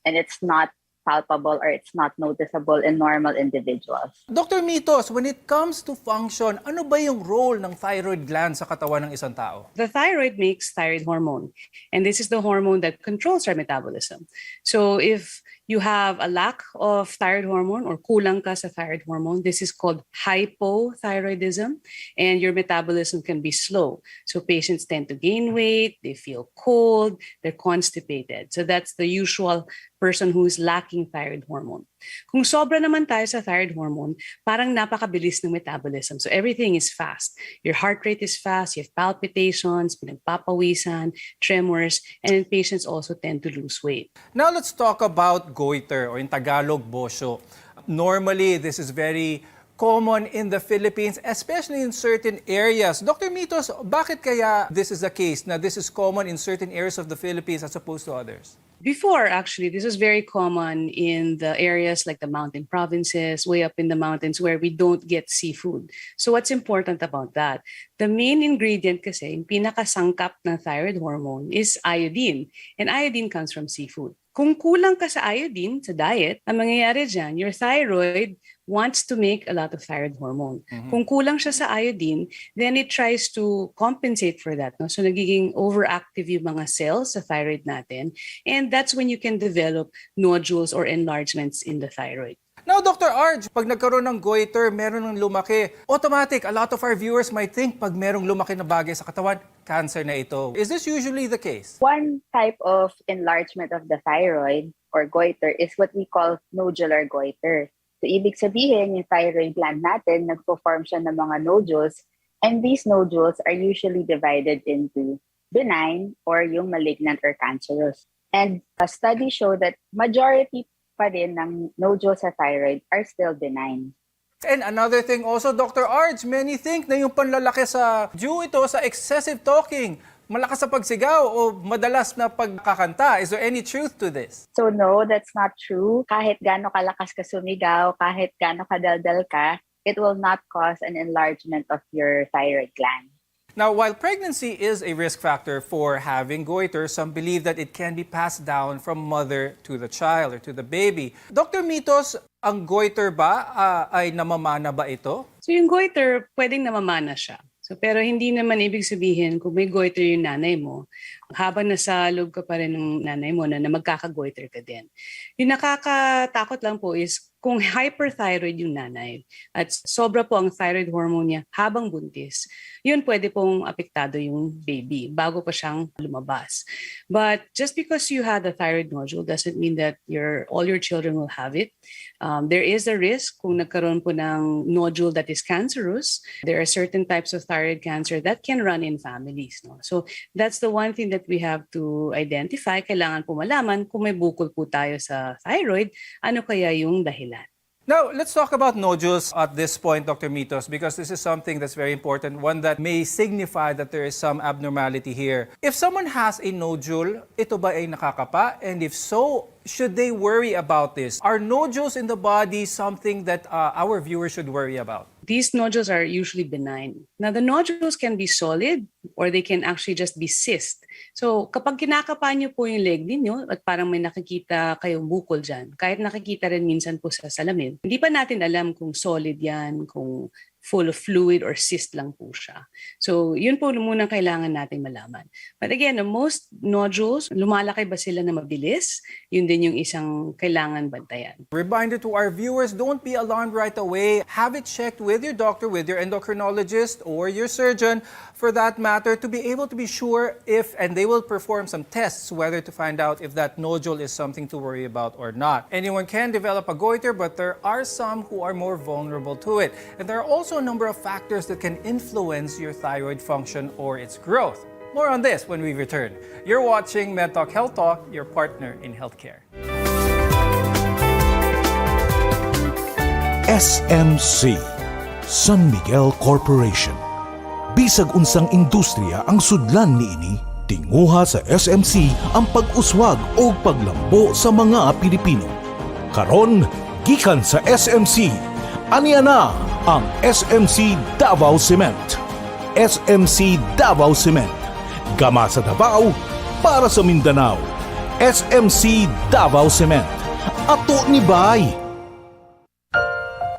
and it's not palpable or it's not noticeable in normal individuals. Dr. Mitos, when it comes to function, ano ba yung role ng thyroid gland sa katawan ng isang tao? The thyroid makes thyroid hormone, and this is the hormone that controls our metabolism. So if you have a lack of thyroid hormone or kulang ka sa thyroid hormone, this is called hypothyroidism, and your metabolism can be slow. So patients tend to gain weight, they feel cold, they're constipated. So that's the usual person who is lacking thyroid hormone. Kung sobra naman tayo sa thyroid hormone, parang napakabilis ng metabolism. So everything is fast. Your heart rate is fast, you have palpitations, pinagpapawisan, tremors, and then patients also tend to lose weight. Now let's talk about goiter, or in Tagalog, bosyo. Normally, this is very common in the Philippines, especially in certain areas. Dr. Mitos, bakit kaya this is the case, na this is common in certain areas of the Philippines as opposed to others? Before, actually, this was very common in the areas like the mountain provinces, way up in the mountains where we don't get seafood. So what's important about that? The main ingredient kasi, yung pinakasangkap ng thyroid hormone is iodine. And iodine comes from seafood. Kung kulang ka sa iodine sa diet, ang mangyayari dyan, your thyroid wants to make a lot of thyroid hormone. Kung kulang siya sa iodine, then it tries to compensate for that. No? So nagiging overactive yung mga cells sa thyroid natin. And that's when you can develop nodules or enlargements in the thyroid. Now, Dr. Arj, pag nagkaroon ng goiter, meron ng lumaki, automatic, a lot of our viewers might think pag merong lumaki na bagay sa katawan, cancer na ito. Is this usually the case? One type of enlargement of the thyroid or goiter is what we call nodular goiter. So, ibig sabihin, yung thyroid gland natin, nagpo-form siya ng mga nodules, and these nodules are usually divided into benign or yung malignant or cancerous. And studies show that majority pa rin ng nodules sa thyroid are still benign. And another thing also, Dr. Arj, many think na yung panlalaki sa due ito sa excessive talking, malakas sa pagsigaw o madalas na pagkakanta. Is there any truth to this? So no, that's not true. Kahit gaano kalakas ka sumigaw, kahit gaano kadaldal ka, it will not cause an enlargement of your thyroid gland. Now, while pregnancy is a risk factor for having goiter, some believe that it can be passed down from mother to the child or to the baby. Dr. Mitos, ang goiter ba ay namamana ba ito? So yung goiter, pwedeng namamana siya. So, pero hindi naman ibig sabihin kung may goiter yung nanay mo, habang nasa loob ka pa rin ng nanay mo na magkaka-goiter ka din. Yung nakakatakot lang po is Kung hyperthyroid yung nanay at sobra po ang thyroid hormone niya habang buntis, yun pwede pong apektado yung baby bago pa siyang lumabas. But just because you had a thyroid nodule doesn't mean that all your children will have it. There is a risk kung nagkaroon po ng nodule that is cancerous. There are certain types of thyroid cancer that can run in families. No? So that's the one thing that we have to identify. Kailangan po malaman kung may bukol po tayo sa thyroid, ano kaya yung dahilan. Now, let's talk about nodules at this point, Dr. Mitos, because this is something that's very important, one that may signify that there is some abnormality here. If someone has a nodule, ito ba ay nakakapa? And if so, should they worry about this? Are nodules in the body something that our viewers should worry about? These nodules are usually benign. Now, the nodules can be solid or they can actually just be cyst. So, kapag kinakapa niyo po yung leg ninyo at parang may nakikita kayong bukol dyan, kahit nakikita rin minsan po sa salamin, hindi pa natin alam kung solid yan, kung full of fluid or cyst lang po siya. So, yun po muna kailangan natin malaman. But again, most nodules, lumalaki ba sila na mabilis? Yun din yung isang kailangan bantayan. Reminder to our viewers, don't be alarmed right away. Have it checked with your doctor, with your endocrinologist, or your surgeon, for that matter, to be able to be sure if, and they will perform some tests, whether to find out if that nodule is something to worry about or not. Anyone can develop a goiter, but there are some who are more vulnerable to it. And there are also a number of factors that can influence your thyroid function or its growth. More on this when we return. You're watching MedTalk Health Talk, your partner in healthcare. SMC, San Miguel Corporation. Bisag unsang industriya ang sudlan niini, tinguha sa SMC ang pag-uswag o paglambo sa mga Pilipino. Karon, gikan sa SMC, aniya na ang SMC Davao Cement. SMC Davao Cement. Gama sa Davao para sa Mindanao. SMC Davao Cement. Ato ni Bay.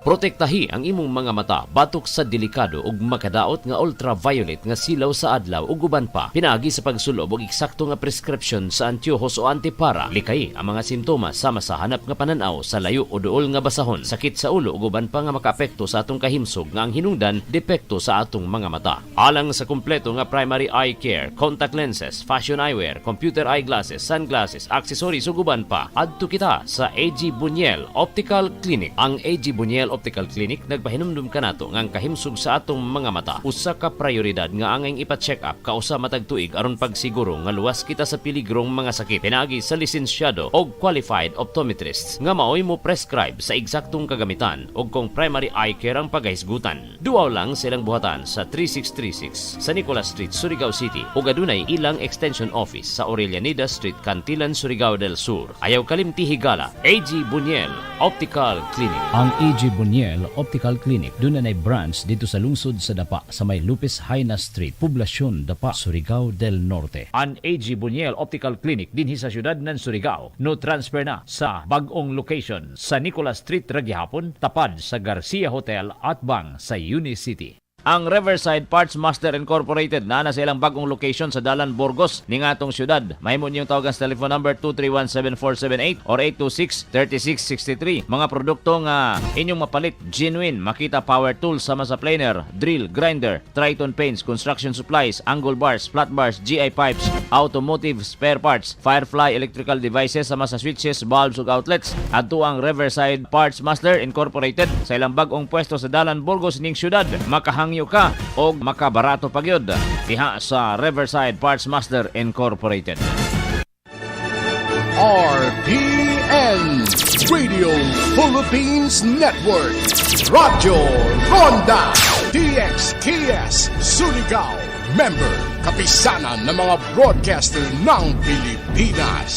Protektahi ang imong mga mata batok sa delikado ug makadaot nga ultraviolet nga silaw sa adlaw ug uban pa. Pinaagi sa pagsulob og eksakto nga prescription sa antiyohos o antipara. Likay ang mga simptomas sama sa hanap nga pananaw sa layo o duol nga basahon, sakit sa ulo ug uban pa nga makaapekto sa atong kahimsog nga ang hinungdan depekto sa atong mga mata. Alang sa kumpleto nga primary eye care, contact lenses, fashion eyewear, computer eyeglasses, sunglasses, accessories ug uban pa, adto kita sa AG Buñuel Optical Clinic. Ang AG Buñuel Optical Clinic nagpahinumdum kanato nga ang kahimsog sa atong mga mata usa ka prioridad nga angay ipa-check up kausa matag tuig aron pagsiguro nga luwas kita sa piligrong mga sakit. Pinagi sa lisensyado og qualified optometrists nga maoy mo prescribe sa eksaktong kagamitan ug kung primary eye care ang paghisgutan. Duaw lang silang buhatan sa 3636 sa Nicolas Street, Surigao City ug adunay ilang extension office sa Aurelianida Street, Cantilan, Surigao del Sur. Ayaw kalimti higala, AG Buñuel Optical Clinic. Ang AG Buñuel Optical Clinic doon na branch dito sa lungsod sa Dapa sa may Lupis Haina Street, Poblasyon Dapa, Surigao del Norte. Ang AG Buñuel Optical Clinic dinhi sa siyudad ng Surigao no transfer na sa bag-ong location sa Nicolas Street Ragyahapon, tapad sa Garcia Hotel at bang sa Unicity. Ang Riverside Parts Master Incorporated na sa ilang bagong location sa Dalan, Burgos ning atong syudad. Mahimo niyong tawagan sa telephone number 231-7478 or 826-3663. Mga produkto nga inyong mapalit, genuine, Makita Power Tools sama sa planer, drill, grinder, Triton Paints, construction supplies, angle bars, flat bars, GI pipes, automotive spare parts, Firefly electrical devices sama sa switches, bulbs ug outlets. Adto ang Riverside Parts Master Incorporated sa ilang bagong pwesto sa Dalan, Burgos ning syudad. Makahangyo ka o makabarato pagyod diha sa Riverside Parts Master Incorporated. RPN Radio Philippines Network, Radyo Ronda DXKS Surigao, member kapisanan ng mga broadcaster ng Pilipinas.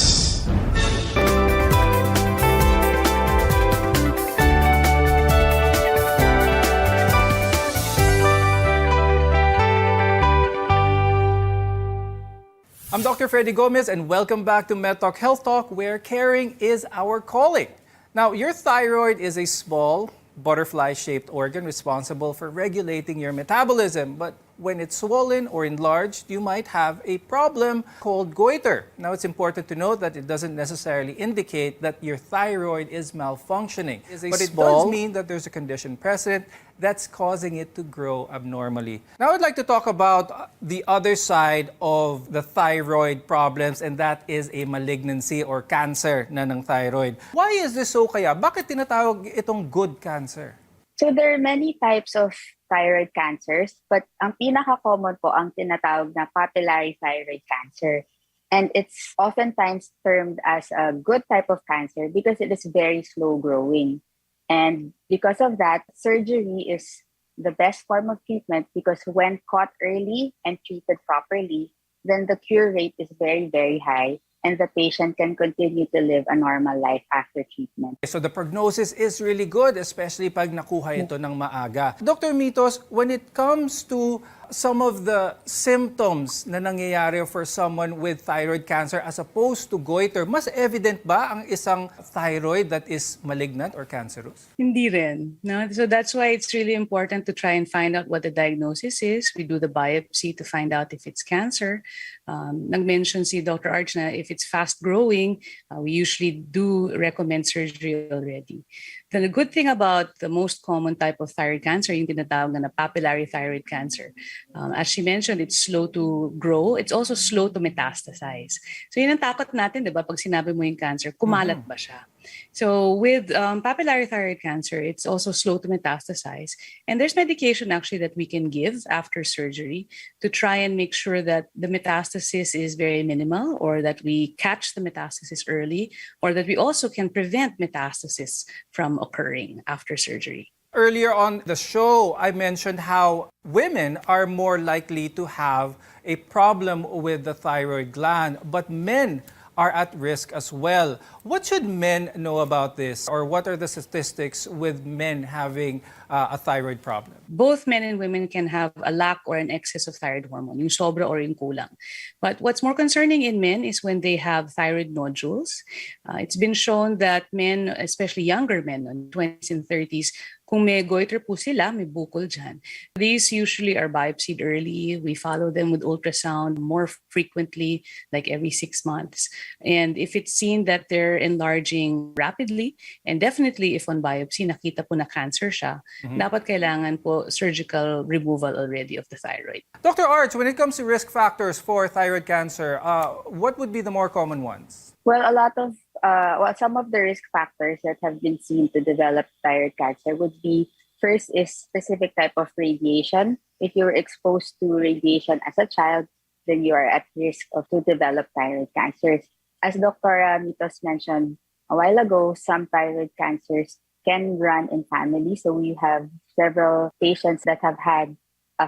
I'm Dr. Freddy Gomez and welcome back to MedTalk Health Talk, where caring is our calling. Now, your thyroid is a small butterfly-shaped organ responsible for regulating your metabolism. But when it's swollen or enlarged, you might have a problem called goiter. Now, it's important to note that it doesn't necessarily indicate that your thyroid is malfunctioning. But it does mean that there's a condition present that's causing it to grow abnormally. Now, I'd like to talk about the other side of the thyroid problems, and that is a malignancy or cancer na ng thyroid. Why is this so kaya? Bakit tinatawag itong good cancer? So there are many types of thyroid cancers, but ang pinaka-common po ang tinatawag na papillary thyroid cancer. And it's oftentimes termed as a good type of cancer because it is very slow growing. And because of that, surgery is the best form of treatment because when caught early and treated properly, then the cure rate is very, very high and the patient can continue to live a normal life after treatment. So the prognosis is really good, especially pag nakuha ito ng maaga. Dr. Mitos, when it comes to some of the symptoms na nangyayari for someone with thyroid cancer as opposed to goiter, mas evident ba ang isang thyroid that is malignant or cancerous? Hindi rin. No? So that's why it's really important to try and find out what the diagnosis is. We do the biopsy to find out if it's cancer. Nag-mention si Dr. Arch na if it's fast-growing, we usually do recommend surgery already. The good thing about the most common type of thyroid cancer, yung tinatawag na papillary thyroid cancer, as she mentioned, it's slow to grow. It's also slow to metastasize. So yun ang takot natin, di ba? Pag sinabi mo yung cancer, kumalat ba siya? So with papillary thyroid cancer, it's also slow to metastasize. And there's medication actually that we can give after surgery to try and make sure that the metastasis is very minimal or that we catch the metastasis early or that we also can prevent metastasis from occurring after surgery. Earlier on the show, I mentioned how women are more likely to have a problem with the thyroid gland, but men are at risk as well. What should men know about this? Or what are the statistics with men having a thyroid problem? Both men and women can have a lack or an excess of thyroid hormone, yung sobra or yung kulang. But what's more concerning in men is when they have thyroid nodules. It's been shown that men, especially younger men, in 20s and 30s, kung may goiter po sila, may bukol dyan. These usually are biopsied early. We follow them with ultrasound more frequently, like every 6 months. And if it's seen that they're enlarging rapidly, and definitely if on biopsy nakita po na cancer siya, dapat kailangan po surgical removal already of the thyroid. Dr. Arch, when it comes to risk factors for thyroid cancer, what would be the more common ones? Well, some of the risk factors that have been seen to develop thyroid cancer would be, first is specific type of radiation. If you were exposed to radiation as a child, then you are at risk to develop thyroid cancers. As Dr. Mitos mentioned a while ago, some thyroid cancers can run in families. So we have several patients that have had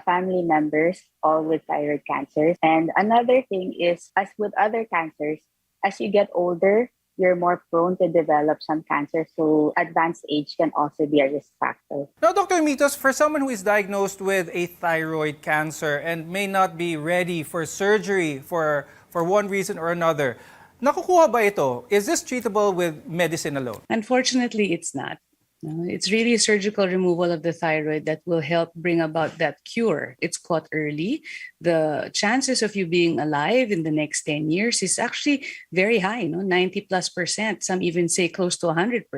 family members all with thyroid cancers. And another thing is, as with other cancers, as you get older, you're more prone to develop some cancer. So advanced age can also be a risk factor. Now, Dr. Mitos, for someone who is diagnosed with a thyroid cancer and may not be ready for surgery for one reason or another, nakukuha ba ito? Is this treatable with medicine alone? Unfortunately, it's not. It's really surgical removal of the thyroid that will help bring about that cure. It's caught early. The chances of you being alive in the next 10 years is actually very high, 90+%. Some even say close to 100%.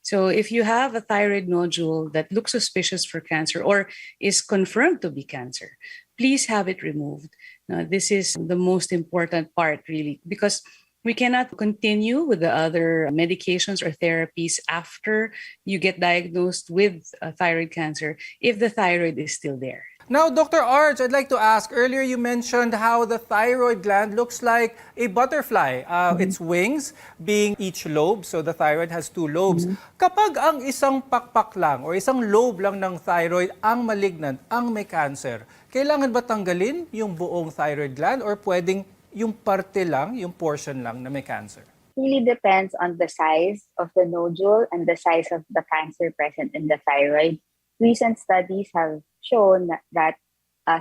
So if you have a thyroid nodule that looks suspicious for cancer or is confirmed to be cancer, please have it removed. Now, this is the most important part, really, because we cannot continue with the other medications or therapies after you get diagnosed with thyroid cancer if the thyroid is still there. Now, Dr. Arch, I'd like to ask, earlier you mentioned how the thyroid gland looks like a butterfly. Its wings being each lobe, so the thyroid has 2 lobes. Kapag ang isang pakpak lang or isang lobe lang ng thyroid ang malignant, ang may cancer, kailangan ba tanggalin yung buong thyroid gland or pwedeng yung parte lang, yung portion lang na may cancer? Really depends on the size of the nodule and the size of the cancer present in the thyroid. Recent studies have shown that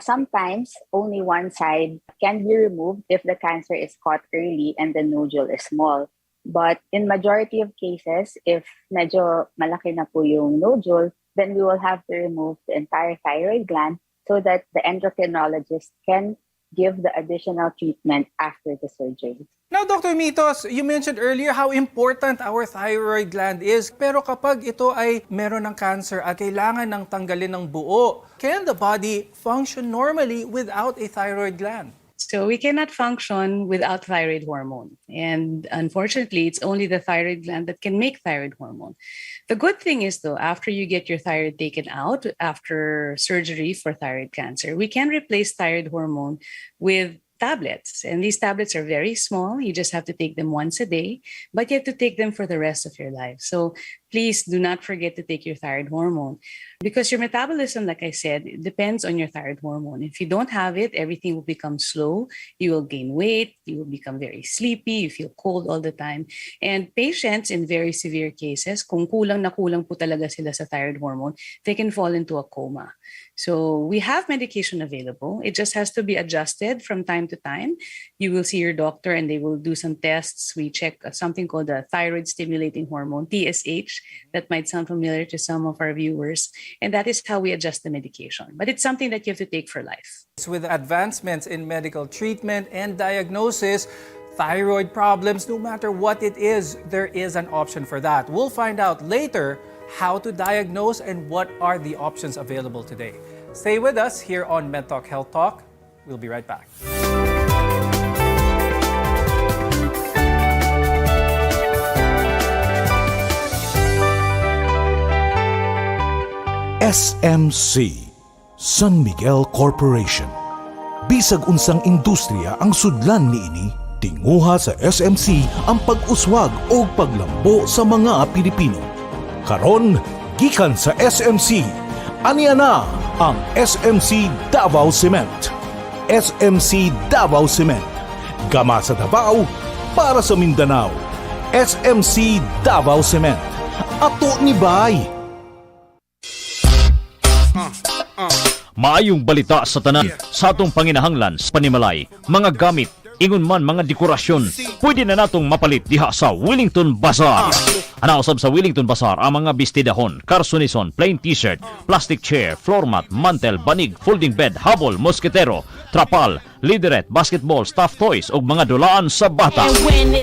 sometimes only one side can be removed if the cancer is caught early and the nodule is small. But in majority of cases, if medyo malaki na po yung nodule, then we will have to remove the entire thyroid gland so that the endocrinologist can give the additional treatment after the surgery. Now, Dr. Mitos, you mentioned earlier how important our thyroid gland is. Pero kapag ito ay meron ng cancer at kailangan ng tanggalin ng buo, can the body function normally without a thyroid gland? So we cannot function without thyroid hormone. And unfortunately, it's only the thyroid gland that can make thyroid hormone. The good thing is, though, after you get your thyroid taken out after surgery for thyroid cancer, we can replace thyroid hormone with tablets. And these tablets are very small. You just have to take them once a day, but you have to take them for the rest of your life. So please do not forget to take your thyroid hormone, because your metabolism, like I said, it depends on your thyroid hormone. If you don't have it, everything will become slow. You will gain weight. You will become very sleepy. You feel cold all the time. And patients in very severe cases, kung kulang na kulang po talaga sila sa thyroid hormone, they can fall into a coma. So we have medication available. It just has to be adjusted from time to time. You will see your doctor and they will do some tests. We check something called the thyroid stimulating hormone, TSH. That might sound familiar to some of our viewers. And that is how we adjust the medication. But it's something that you have to take for life. With advancements in medical treatment and diagnosis, thyroid problems, no matter what it is, there is an option for that. We'll find out later how to diagnose and what are the options available today. Stay with us here on MedTalk Health Talk. We'll be right back. SMC, San Miguel Corporation. Bisag unsang industriya ang sudlan niini, tinguha sa SMC ang pag-uswag o paglambo sa mga Pilipino. Karon, gikan sa SMC, aniya na ang SMC Davao Cement. SMC Davao Cement. Gama sa Davao, para sa Mindanao. SMC Davao Cement. Ato ni Bay. Maayong balita sa tanan sa atong panginahanglan sa panimalay, mga gamit, ingon man mga dekorasyon, pwede na natong mapalit diha sa Wellington Bazaar. Anausab sa Wellington Bazaar ang mga bistidahon, karsunison, plain t-shirt, plastic chair, floor mat, mantel, banig, folding bed, habol, mosketero, trapal, lideret, basketball, stuffed toys ug mga dulaan sa bata.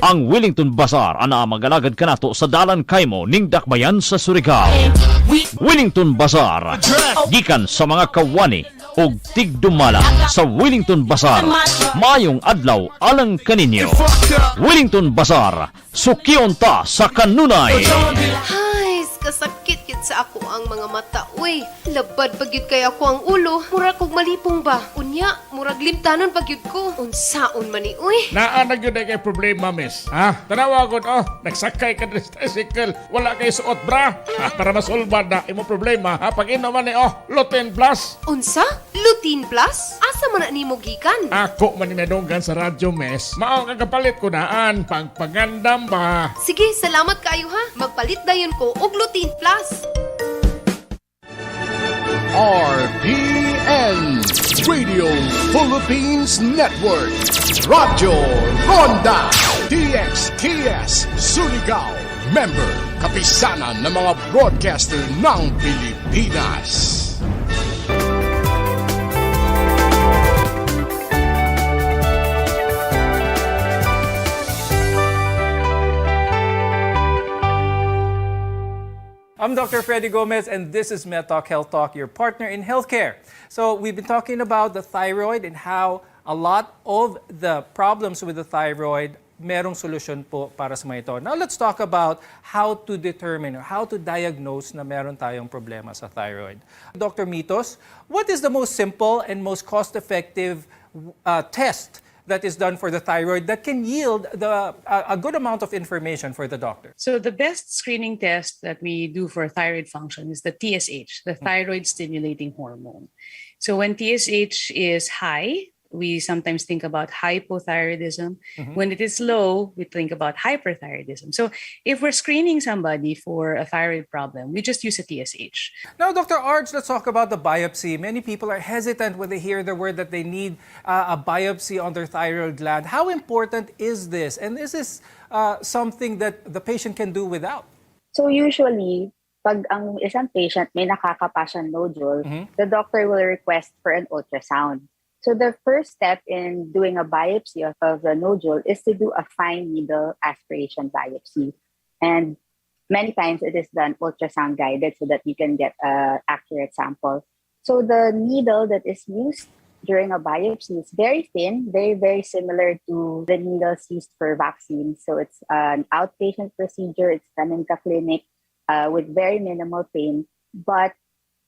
Ang Wellington Bazaar ana magalagad kanato sa Dalan Kaimo ning Dakbayan sa Surigao. Wellington Bazaar, gikan sa mga kawani ug tigdumala sa Wellington Bazaar. Mayong adlaw alang kaninyo. Wellington Bazaar, sukion ta sa kanunay. Ay, kasakit yun sa ako ang mga mata. Uy, labad pagyud kay ako ang ulo. Murag kog malipong ba? Unya, murag limtanon pagyud ko. Unsaon man ni, uy. Naa na gyud kay problema, miss. Ha? Tanawa gud nagsakay ka sa tricycle, wala kay suot bra. Para masolba na imo problema. Ha, pag ino man ni Lutein Plus. Unsa? Lutein Plus? Asa man na nimo gikan? Ako man ni medunggan sa radyo, miss. Mao nga kapalit ko naan pagpangandam ba. Sige, salamat kaayo ha. Magpalit dayon ko og Lutein Plus. RPN Radio Philippines Network. Radyo Ronda DXKS Surigao. Member, kapisanan ng mga broadcaster ng Pilipinas. I'm Dr. Freddy Gomez, and this is MedTalk Health Talk, your partner in healthcare. So we've been talking about the thyroid and how a lot of the problems with the thyroid, merong solusyon po para sa mga ito. Now let's talk about how to determine or how to diagnose na meron tayong problema sa thyroid. Dr. Mitos, what is the most simple and most cost-effective test that is done for the thyroid that can yield a good amount of information for the doctor? So the best screening test that we do for thyroid function is the TSH, the thyroid stimulating hormone. So when TSH is high, we sometimes think about hypothyroidism. When it is low, we think about hyperthyroidism. So if we're screening somebody for a thyroid problem, we just use a TSH. Now, Dr. Arj, let's talk about the biopsy. Many people are hesitant when they hear the word that they need a biopsy on their thyroid gland. How important is this? And is this something that the patient can do without? So usually, pag ang isang patient may nakakapa siyang nodule, the doctor will request for an ultrasound. So the first step in doing a biopsy of the nodule is to do a fine needle aspiration biopsy. And many times it is done ultrasound guided so that you can get an accurate sample. So the needle that is used during a biopsy is very thin, very, very similar to the needles used for vaccines. So it's an outpatient procedure. It's done in the clinic with very minimal pain. But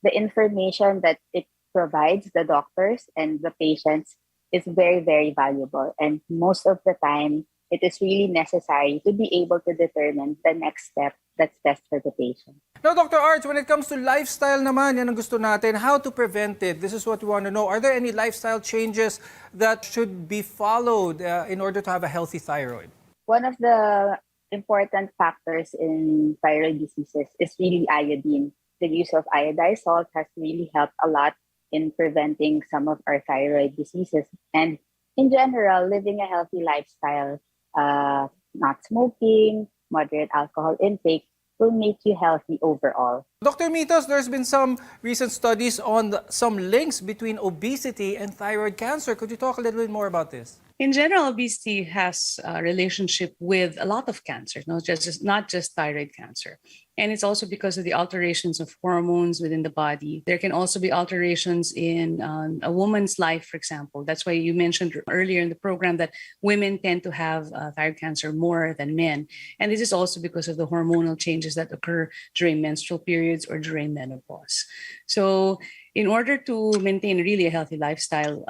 the information that it provides the doctors and the patients is very, very valuable. And most of the time, it is really necessary to be able to determine the next step that's best for the patient. Now, Dr. Arch, when it comes to lifestyle naman, yan ang gusto natin, how to prevent it? This is what we want to know. Are there any lifestyle changes that should be followed in order to have a healthy thyroid? One of the important factors in thyroid diseases is really iodine. The use of iodized salt has really helped a lot in preventing some of our thyroid diseases. And in general, living a healthy lifestyle, not smoking, moderate alcohol intake, will make you healthy overall. Dr. Mitos, there's been some recent studies on some links between obesity and thyroid cancer. Could you talk a little bit more about this? In general, obesity has a relationship with a lot of cancers, not just thyroid cancer. And it's also because of the alterations of hormones within the body. There can also be alterations in a woman's life, for example. That's why you mentioned earlier in the program that women tend to have thyroid cancer more than men. And this is also because of the hormonal changes that occur during menstrual periods or during menopause. So in order to maintain really a healthy lifestyle,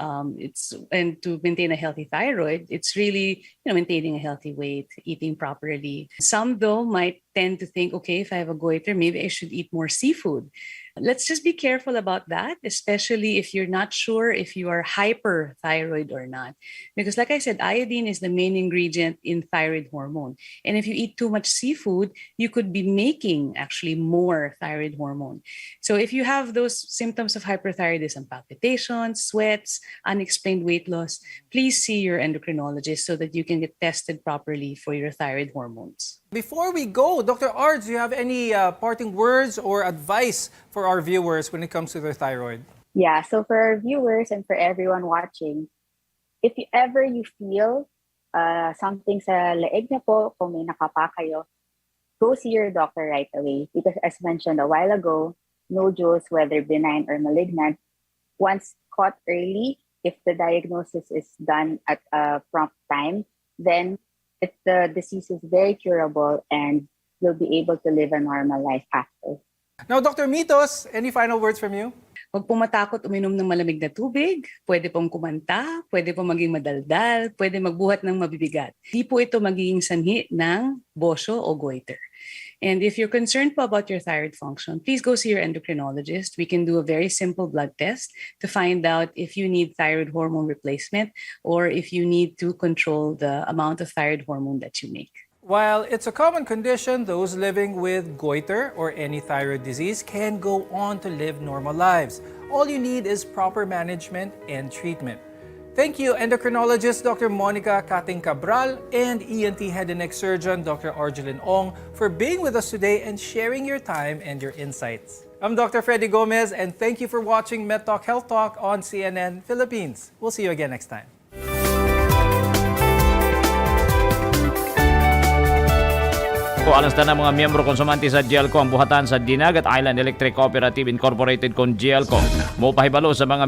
and to maintain a healthy thyroid, it's really maintaining a healthy weight, eating properly. Some though might tend to think, okay, if I have a goiter, maybe I should eat more seafood. Let's just be careful about that, especially if you're not sure if you are hyperthyroid or not. Because like I said, iodine is the main ingredient in thyroid hormone. And if you eat too much seafood, you could be making actually more thyroid hormone. So if you have those symptoms of hyperthyroidism, palpitations, sweats, unexplained weight loss, please see your endocrinologist so that you can get tested properly for your thyroid hormones. Before we go, Dr. Arj, do you have any parting words or advice for our viewers when it comes to their thyroid? Yeah, so for our viewers and for everyone watching, if you ever feel something sa leeg na po, kung may nakapa kayo, go see your doctor right away. Because as mentioned a while ago, nodules, whether benign or malignant, once caught early, if the diagnosis is done at a prompt time, then the disease is very curable and you'll be able to live a normal life after. Now, Dr. Mitos, any final words from you? Huwag pong matakot uminom ng malamig na tubig, pwede pong kumanta, pwede pong maging madaldal, pwede magbuhat ng mabibigat. Di po ito magiging sanhi ng bosyo o goiter. And if you're concerned po about your thyroid function, please go see your endocrinologist. We can do a very simple blood test to find out if you need thyroid hormone replacement or if you need to control the amount of thyroid hormone that you make. While it's a common condition, those living with goiter or any thyroid disease can go on to live normal lives. All you need is proper management and treatment. Thank you, endocrinologist Dr. Monica Kating Cabral and ENT head and neck surgeon Dr. Arjelin Ong for being with us today and sharing your time and your insights. I'm Dr. Freddy Gomez, and thank you for watching MedTalk Health Talk on CNN Philippines. We'll see you again next time. Alas na mga miyembro konsumante sa GLCO ang buhatan sa Dinagat Island Electric Cooperative Incorporated con GLCO. Mo pahibalo sa mga